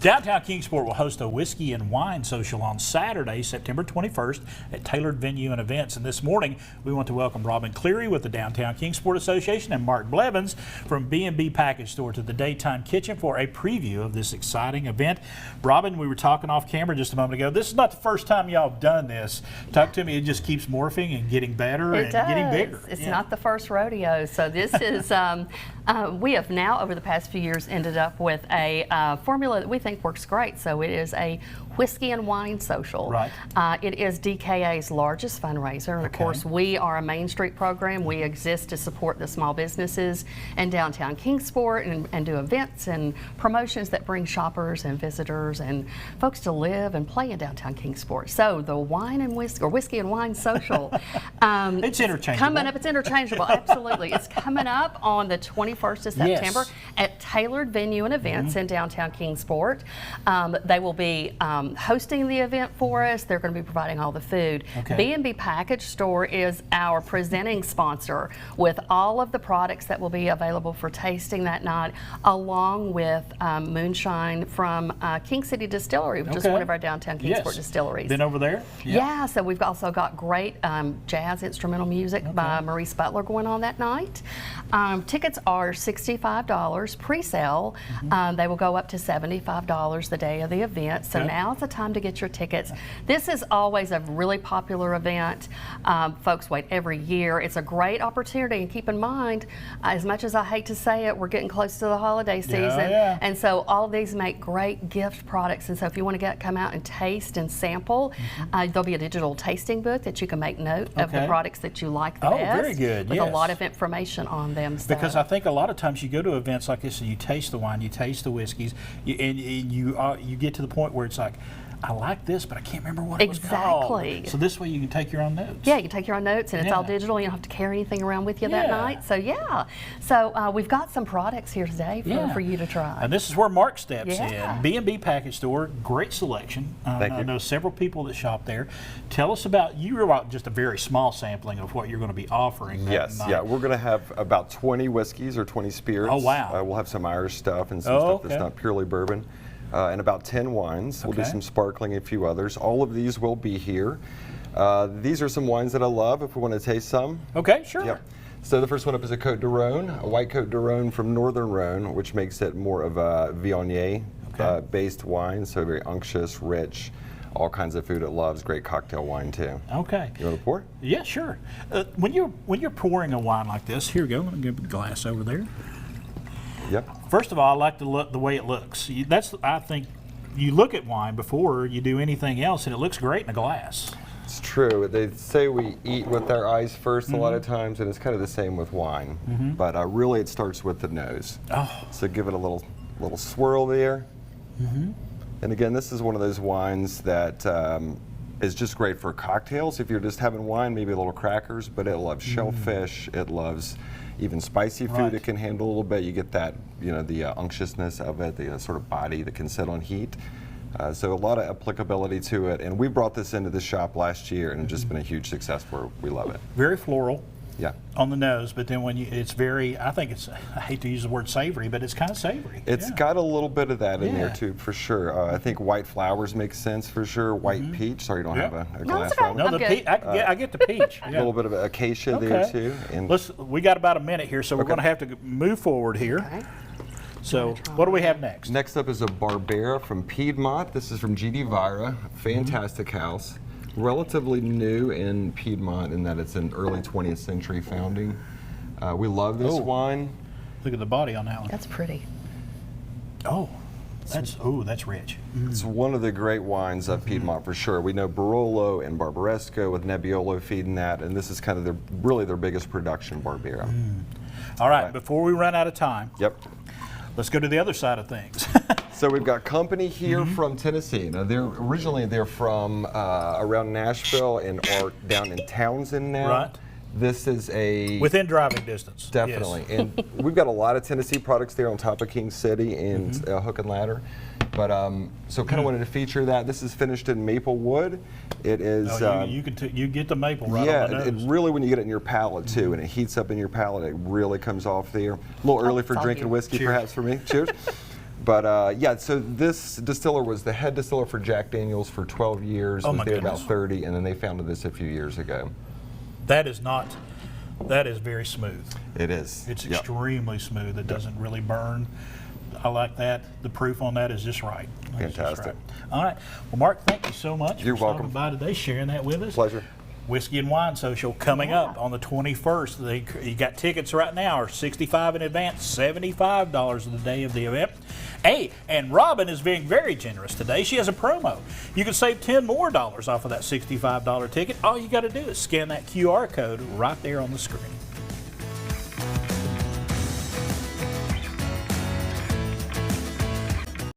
Downtown Kingsport will host a whiskey and wine social on Saturday, September 21st at Tailored Venue and Events. And this morning, we want to welcome Robin Cleary with the Downtown Kingsport Association and Mark Blevins from B&B Package Store to the Daytime Kitchen for a preview of this exciting event. Robin, we were talking off camera just a moment ago. This is not the first time y'all have done this. Talk to me, it just keeps morphing and getting better and getting bigger. It's not the first rodeo. So this is, we have now over the past few years ended up with a formula that we think works great. So it is a whiskey and wine social. Right. It is DKA's largest fundraiser, and of course we are a Main Street program. We exist to support the small businesses in downtown Kingsport and do events and promotions that bring shoppers and visitors and folks to live and play in downtown Kingsport. So the wine and whiskey and wine social. It's interchangeable. Coming up, it's interchangeable, absolutely. It's coming up on the 21st of September at Tailored Venue and Events in downtown Kingsport. They will be hosting the event for us. They're going to be providing all the food. B&B Package Store is our presenting sponsor with all of the products that will be available for tasting that night, along with moonshine from King City Distillery, which is one of our downtown Kingsport distilleries. Been over there? Yeah, so we've also got great jazz instrumental music by Maurice Butler going on that night. Tickets are $65 pre-sale. They will go up to $75 the day of the event. So now's the time to get your tickets. This is always a really popular event. Folks wait every year. It's a great opportunity, and keep in mind, as much as I hate to say it, we're getting close to the holiday season, and so all of these make great gift products. And so if you want to come out and taste and sample, there'll be a digital tasting booth that you can make note of the products that you like the best. Very good. With a lot of information on them. So. Because I think a lot of times you go to events like this and you taste the wine, you taste the whiskeys, and you get to the point where it's like, I like this, but I can't remember what it was called. So this way you can take your own notes. Yeah, you can take your own notes, and it's all digital. You don't have to carry anything around with you that night. So so we've got some products here today for you to try. And this is where Mark steps in. B&B Package Store, great selection. I know several people that shop there. Tell us about, you were about just a very small sampling of what you're going to be offering. Yes, we're going to have about 20 whiskeys or 20 spirits. Oh, wow. We'll have some Irish stuff and some stuff that's not purely bourbon. And about 10 wines. We'll do some sparkling and a few others. All of these will be here. These are some wines that I love if we want to taste some. Okay, sure. Yep. So the first one up is a Côte de Rhône, a white Côte de Rhône from Northern Rhône, which makes it more of a Viognier based wine, so very unctuous, rich, all kinds of food it loves, great cocktail wine too. Okay. You want to pour? Yeah, sure. When you're pouring a wine like this, here we go, let me get the glass over there. Yep. First of all, I like the way it looks. I think you look at wine before you do anything else, and it looks great in a glass. It's true. They say we eat with our eyes first a lot of times, and it's kind of the same with wine. But really, it starts with the nose. So give it a little swirl there. And again, this is one of those wines that is just great for cocktails. If you're just having wine, maybe a little crackers, but it loves shellfish. It loves even spicy food it can handle a little bit. You get that, the unctuousness of it, the sort of body that can sit on heat. So a lot of applicability to it. And we brought this into the shop last year, and it's just been a huge success where we love it. Very floral. Yeah. On the nose, but then it's very, I think it's, I hate to use the word savory, but it's kind of savory. It's got a little bit of that in there too, for sure. I think white flowers make sense for sure. White peach, sorry you don't have a glass of No, I get the peach. A little bit of acacia there too. And we got about a minute here, so we're going to have to move forward here. So what do we have next? Next up is a Barbera from Piedmont. This is from G.D. Vira, fantastic house. Relatively new in Piedmont in that it's an early 20th century founding. We love this wine. Look at the body on that one. That's pretty. That's rich. It's one of the great wines of Piedmont for sure. We know Barolo and Barbaresco with Nebbiolo feeding that, and this is kind of really their biggest production, Barbera. All right, before we run out of time, let's go to the other side of things. So we've got company here from Tennessee. Now they're from around Nashville and are down in Townsend now. Right. This is within driving distance. Definitely. Yes. And we've got a lot of Tennessee products there on top of King City and Hook and Ladder. But so kind of wanted to feature that. This is finished in maple wood. It is. You get the maple right on the nose. It really, when you get it in your palate too, and it heats up in your palate, it really comes off there. A little early for drinking whiskey, perhaps for me. Cheers. But yeah, so this distiller was the head distiller for Jack Daniels for 12 years. Oh, was my there goodness. about 30, and then they founded this a few years ago. That is not. That is very smooth. It is. It's Yep. extremely smooth. It doesn't really burn. I like that. The proof on that is just right. It's just Fantastic. right. All right. Well, Mark, thank you so much You're for welcome. stopping by today, sharing that with us. Pleasure. Whiskey and Wine Social coming up on the 21st. You got tickets right now, are $65 in advance, $75 on the day of the event. Hey, and Robin is being very generous today. She has a promo. You can save $10 more off of that $65 ticket. All you got to do is scan that QR code right there on the screen.